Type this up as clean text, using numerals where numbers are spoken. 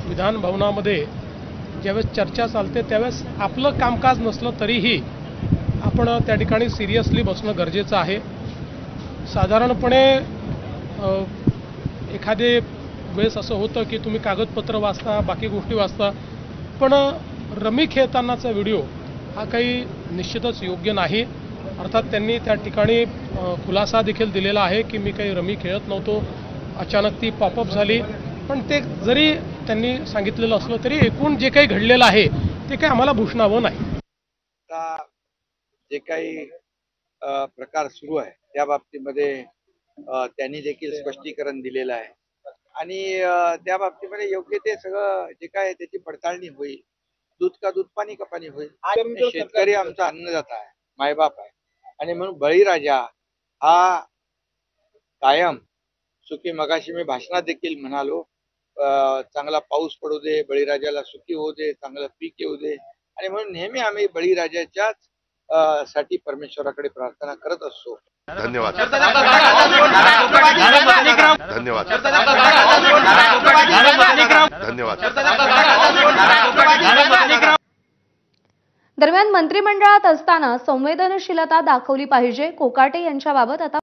विधान भवनामध्ये ज्यावेळेस चर्चा चालते त्यावेळेस आपलं कामकाज नसलं तरीही आपण त्या ठिकाणी सिरियसली बसणं गरजेचं आहे। साधारणपणे एखादे वेळेस असं होतं की तुम्ही कागदपत्र वाचता, बाकी गोष्टी वाचता, पण रमी खेळतानाचा व्हिडिओ हा काही निश्चितच योग्य नाही। अर्थात त्यांनी त्या ठिकाणी खुलासा देखील दिलेला आहे की मी काही रमी खेळत नव्हतो, अचानक ती पॉपअप झाली। पण ते जरी त्यांनी सांगितलेलं असलं तरी एकूण जे काही घडलेलं आहे ते काही आम्हाला भूषणावं नाही। जे काही प्रकार सुरू आहे त्या बाबतीमध्ये त्यांनी देखील स्पष्टीकरण दिलेलं आहे आणि त्या बाबतीमध्ये योग्य ते सगळं जे काय त्याची पडताळणी होईल। दूध का दूध पाणी का पाणी होईल। शेतकरी आमचा अन्नदाता आहे, मायबाप आहे आणि म्हणून बळीराजा हा कायम सुखी, मगाशी मी भाषणात देखील म्हणालो, चांगला पाऊस पडू दे, बळीराजाला सुखी होऊ दे, चांगलं पीक येऊ दे आणि म्हणून नेहमी आम्ही बळीराजाच्याच साठी परमेश्वराकडे प्रार्थना करत असतो। धन्यवाद। धन्यवाद। धन्यवाद। दरम्यान मंत्रिमंडळात असताना संवेदनशीलता दाखवली पाहिजे, कोकाटे यांच्याबाबत आता